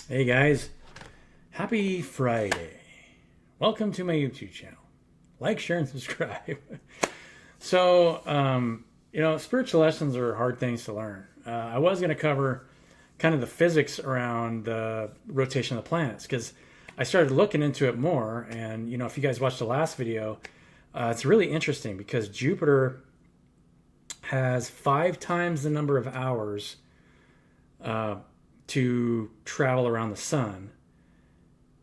Hey guys, happy Friday. Welcome to my YouTube channel. Like, share, and subscribe. Spiritual lessons are hard things to learn. I was going to cover kind of the physics around the rotation of the planets because I started looking into it more. And, if you guys watched the last video, it's really interesting because Jupiter has 5 times the number of hours to travel around the sun,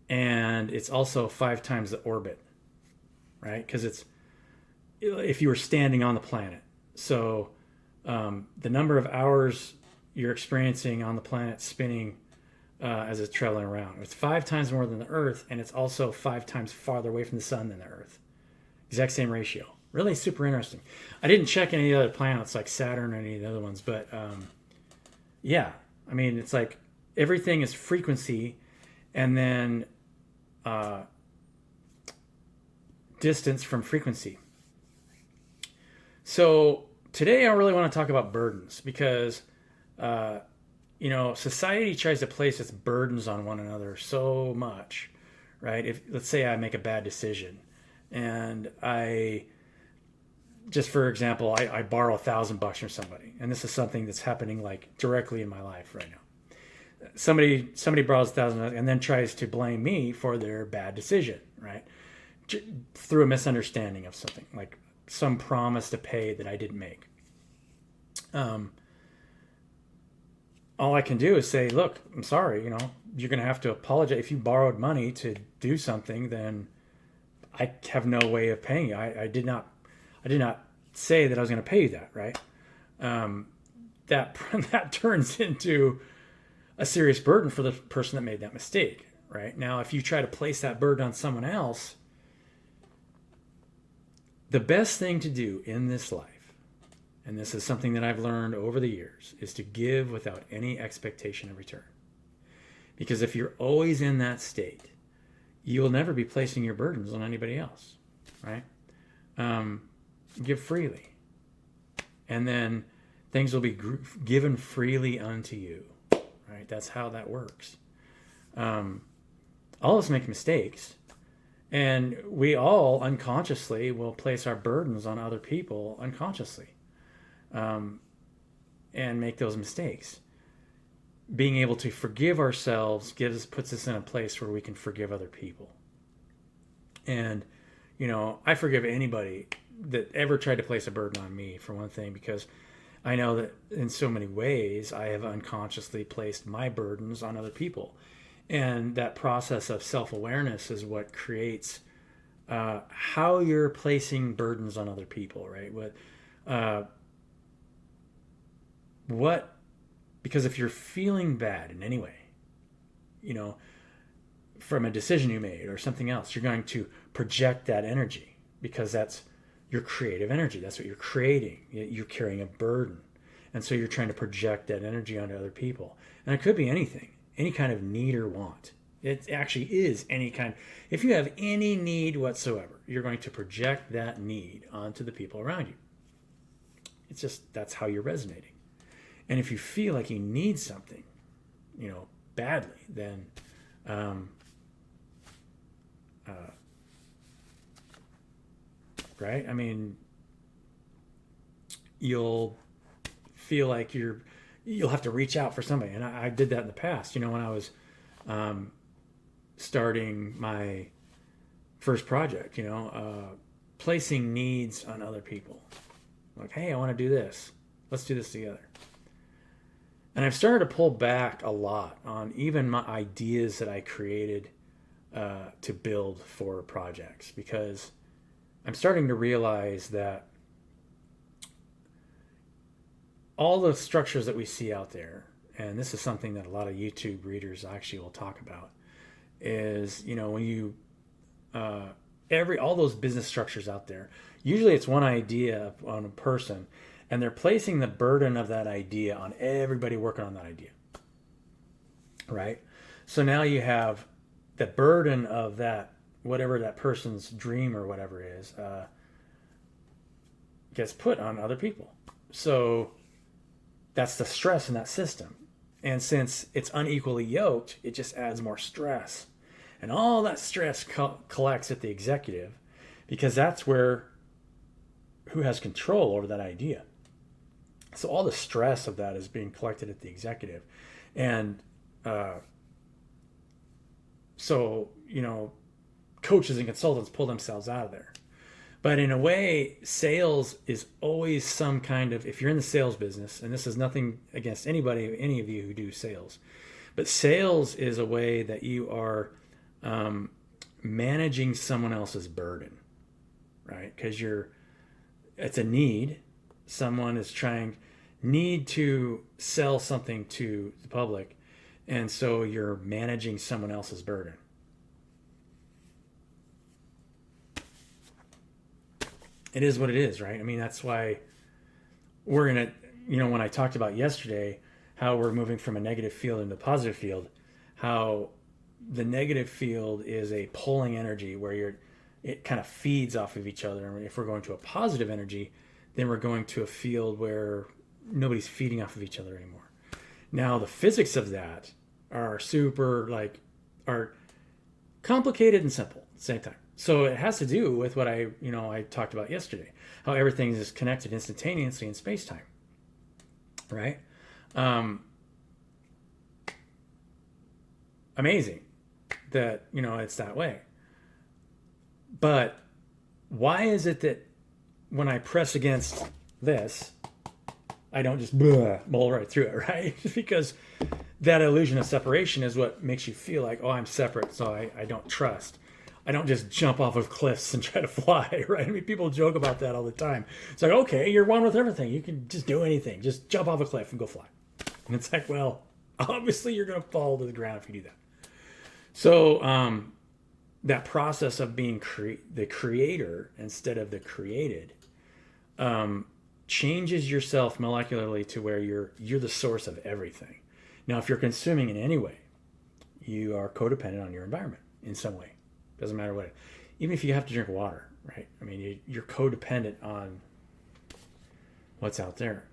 and it's also 5 times the orbit, right? Because it's if you were standing on the planet. So the number of hours you're experiencing on the planet spinning as it's traveling around, it's 5 times more than the Earth, and it's also 5 times farther away from the sun than the Earth. Exact same ratio. Really super interesting. I didn't check any other planets like Saturn or any of the other ones, but yeah, I mean, it's like everything is frequency, and then distance from frequency. So today I really want to talk about burdens because, society tries to place its burdens on one another so much, right? If let's say I make a bad decision, and for example, I borrow $1,000 from somebody, and this is something that's happening like directly in my life right now. Somebody borrows $1,000 and then tries to blame me for their bad decision, right? Through a misunderstanding of something, like some promise to pay that I didn't make. All I can do is say, look, I'm sorry, you're going to have to apologize. If you borrowed money to do something, then I have no way of paying you. I did not say that I was going to pay you that, right? That turns into a serious burden for the person that made that mistake, right? Now, if you try to place that burden on someone else, the best thing to do in this life, and this is something that I've learned over the years, is to give without any expectation of return. Because if you're always in that state, you will never be placing your burdens on anybody else, right? Give freely. And then things will be given freely unto you, right? That's how that works. All of us make mistakes, and we all unconsciously will place our burdens on other people unconsciously, and make those mistakes. Being able to forgive ourselves puts us in a place where we can forgive other people. And, I forgive anybody that ever tried to place a burden on me, for one thing, because I know that in so many ways I have unconsciously placed my burdens on other people. And that process of self-awareness is what creates how you're placing burdens on other people, right? Because if you're feeling bad in any way, from a decision you made or something else, you're going to project that energy because that's your creative energy. That's what you're creating. You're carrying a burden. And so you're trying to project that energy onto other people. And it could be anything, any kind of need or want. It actually is any kind. If you have any need whatsoever, you're going to project that need onto the people around you. It's just, that's how you're resonating. And if you feel like you need something, badly, then right? I mean, you'll feel like you'll have to reach out for somebody. And I did that in the past, when I was starting my first project, placing needs on other people. Like, hey, I want to do this. Let's do this together. And I've started to pull back a lot on even my ideas that I created to build for projects, because I'm starting to realize that all the structures that we see out there, and this is something that a lot of YouTube readers actually will talk about, is, when you, all those business structures out there, usually it's one idea on a person, and they're placing the burden of that idea on everybody working on that idea, right? So now you have the burden of that, whatever that person's dream or whatever is, gets put on other people. So that's the stress in that system. And since it's unequally yoked, it just adds more stress. And all that stress collects at the executive, because that's who has control over that idea. So all the stress of that is being collected at the executive. And so, coaches and consultants pull themselves out of there. But in a way, sales is always some kind of, if you're in the sales business, and this is nothing against any of you who do sales, but sales is a way that you are managing someone else's burden, right? Because it's a need. Someone is need to sell something to the public, and so you're managing someone else's burden. It is what it is, right? I mean, that's why we're in when I talked about yesterday, how we're moving from a negative field into a positive field, how the negative field is a pulling energy where it kind of feeds off of each other. And if we're going to a positive energy, then we're going to a field where nobody's feeding off of each other anymore. Now, the physics of that are are complicated and simple at the same time. So it has to do with what I talked about yesterday, how everything is connected instantaneously in space-time, right? Amazing that, it's that way. But why is it that when I press against this, I don't just mull right through it, right? Because that illusion of separation is what makes you feel like, oh, I'm separate, so I don't trust. I don't just jump off of cliffs and try to fly, right? I mean, people joke about that all the time. It's like, okay, you're one with everything. You can just do anything. Just jump off a cliff and go fly. And it's like, well, obviously you're going to fall to the ground if you do that. So that process of being the creator instead of the created changes yourself molecularly to where you're the source of everything. Now, if you're consuming in any way, you are codependent on your environment in some way. Doesn't matter what. Even if you have to drink water, right? I mean, you're codependent on what's out there.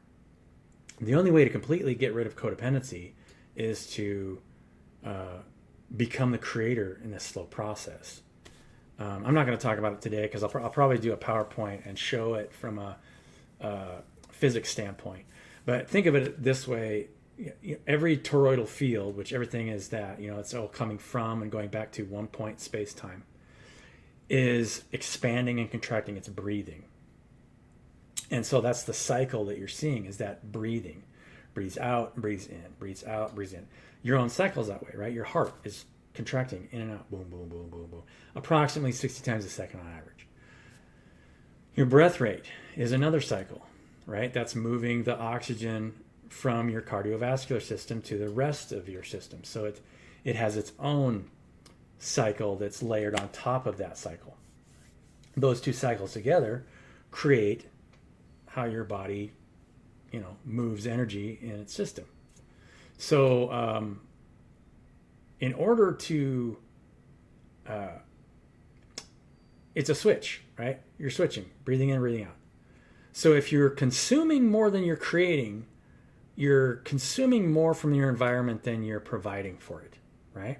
The only way to completely get rid of codependency is to become the creator in this slow process. I'm not going to talk about it today because I'll probably do a PowerPoint and show it from a physics standpoint. But think of it this way. Every toroidal field, which everything is that, it's all coming from and going back to one point space-time, is expanding and contracting. It's breathing. And so that's the cycle that you're seeing, is that breathing. Breathes out, breathes in, breathes out, breathes in. Your own cycle is that way, right? Your heart is contracting in and out, boom, boom, boom, boom, boom, approximately 60 times a second on average. Your breath rate is another cycle, right? That's moving the oxygen from your cardiovascular system to the rest of your system. So it has its own cycle that's layered on top of that cycle. Those two cycles together create how your body, moves energy in its system. So in order to, it's a switch, right? You're switching, breathing in, breathing out. So if you're consuming more than you're creating, you're consuming more from your environment than you're providing for it, right?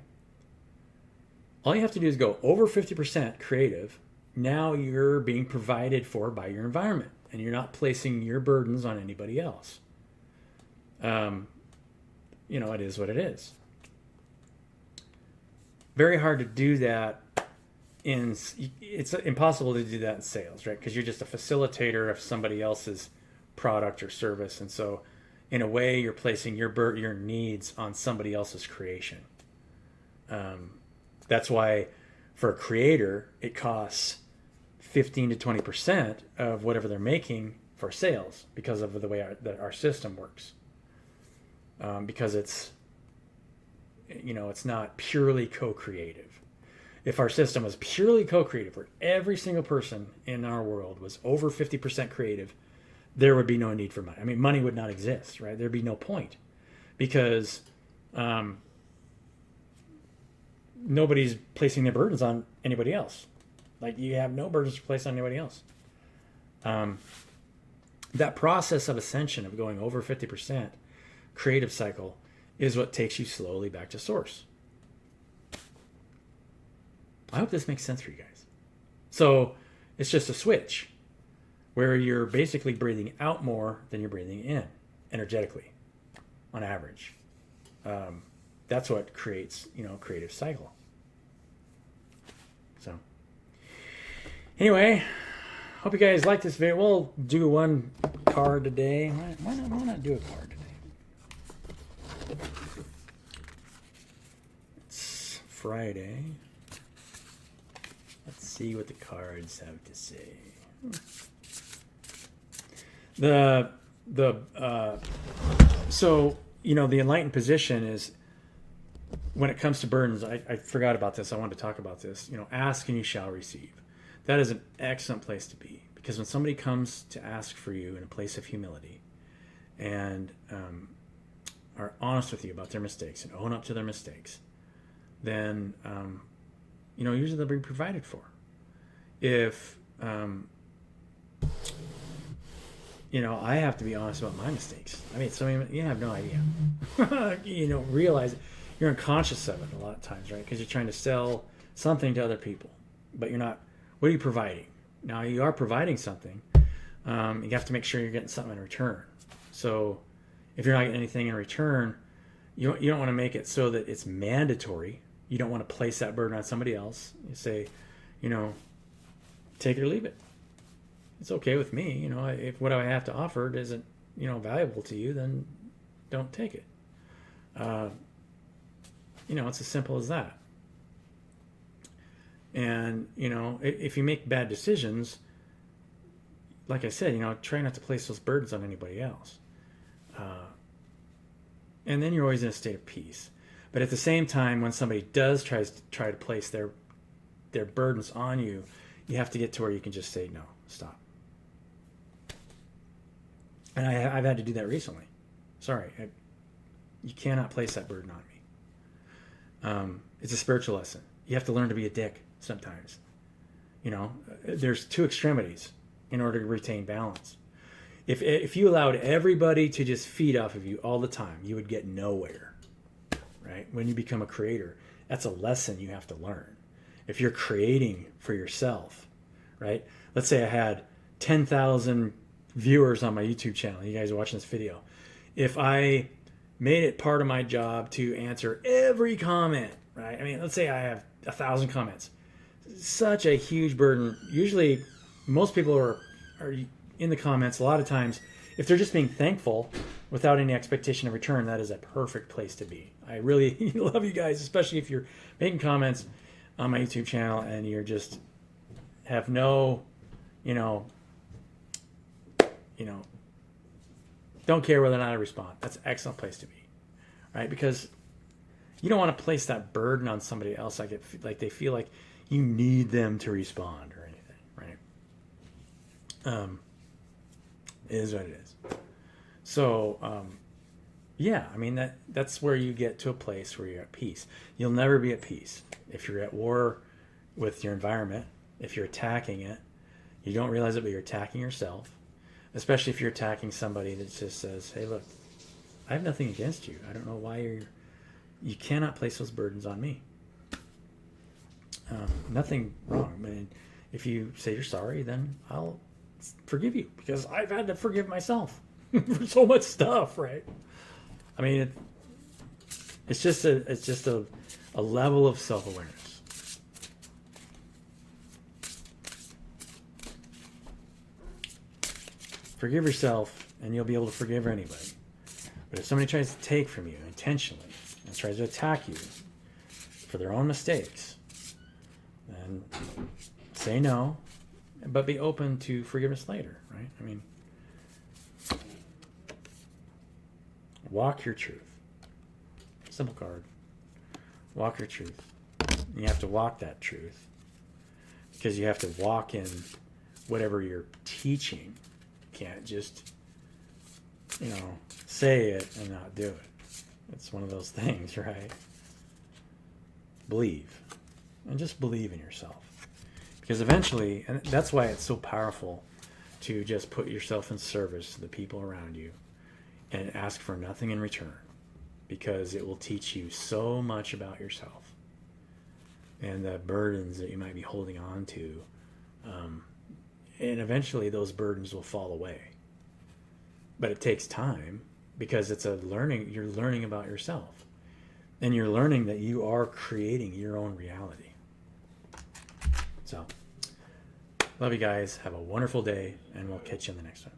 All you have to do is go over 50% creative. Now you're being provided for by your environment, and you're not placing your burdens on anybody else. It is what it is. Very hard to do that it's impossible to do that in sales, right? Because you're just a facilitator of somebody else's product or service. And so in a way, you're placing your needs on somebody else's creation. That's why for a creator, it costs 15 to 20% of whatever they're making for sales because of the way that our system works. Because it's not purely co-creative. If our system was purely co-creative, where every single person in our world was over 50% creative, there would be no need for money. I mean, money would not exist, right? There'd be no point because nobody's placing their burdens on anybody else. Like, you have no burdens to place on anybody else. That process of ascension, of going over 50% creative cycle, is what takes you slowly back to source. I hope this makes sense for you guys. So it's just a switch where you're basically breathing out more than you're breathing in energetically on average. That's what creates, creative cycle. So anyway, hope you guys like this video. We'll do one card today. Why not do a card today? It's Friday. Let's see what the cards have to say. So the enlightened position is, when it comes to burdens, I forgot about this. I wanted to talk about this. Ask and you shall receive. That is an excellent place to be, because when somebody comes to ask for you in a place of humility and are honest with you about their mistakes and own up to their mistakes, then usually they'll be provided for. If I have to be honest about my mistakes. I mean, you have no idea. Realize it. You're unconscious of it a lot of times, right? Because you're trying to sell something to other people, but you're not. What are you providing? Now you are providing something. You have to make sure you're getting something in return. So if you're not getting anything in return, you don't want to make it so that it's mandatory. You don't want to place that burden on somebody else. You say, take it or leave it. It's okay with me. If what I have to offer isn't, valuable to you, then don't take it. It's as simple as that. And, if you make bad decisions, like I said, try not to place those burdens on anybody else. And then you're always in a state of peace. But at the same time, when somebody does try to place their burdens on you, you have to get to where you can just say, no, stop. And I've had to do that recently. Sorry, you cannot place that burden on me. It's a spiritual lesson. You have to learn to be a dick sometimes. There's two extremities in order to retain balance. If you allowed everybody to just feed off of you all the time, you would get nowhere, right? When you become a creator, that's a lesson you have to learn. If you're creating for yourself, right? Let's say I had 10,000 viewers on my YouTube channel. You guys are watching this video. If I made it part of my job to answer every comment, right? Let's say I have 1,000 comments. Such a huge burden. Usually, most people are in the comments a lot of times. If they're just being thankful without any expectation of return, that is a perfect place to be. I really love you guys, especially if you're making comments on my YouTube channel and you're just have no, don't care whether or not I respond. That's an excellent place to be, right? Because you don't want to place that burden on somebody else like they feel like you need them to respond or anything, right? It is what it is. So, that's where you get to a place where you're at peace. You'll never be at peace if you're at war with your environment. If you're attacking it, you don't realize it, but you're attacking yourself. Especially if you're attacking somebody that just says, hey, look, I have nothing against you. I don't know why you cannot place those burdens on me. Nothing wrong. If you say you're sorry, then I'll forgive you, because I've had to forgive myself for so much stuff, right? It's just a level of self-awareness. Forgive yourself, and you'll be able to forgive anybody. But if somebody tries to take from you intentionally and tries to attack you for their own mistakes, then say no, but be open to forgiveness later, right? Walk your truth. Simple card. Walk your truth. You have to walk that truth, because you have to walk in whatever you're teaching. You can't just, say it and not do it. It's one of those things, right? Believe. And just believe in yourself. Because eventually, and that's why it's so powerful to just put yourself in service to the people around you and ask for nothing in return. because it will teach you so much about yourself and the burdens that you might be holding on to. And eventually those burdens will fall away. But it takes time because it's a learning. You're learning about yourself. And you're learning that you are creating your own reality. So, love you guys. Have a wonderful day, and we'll catch you in the next one.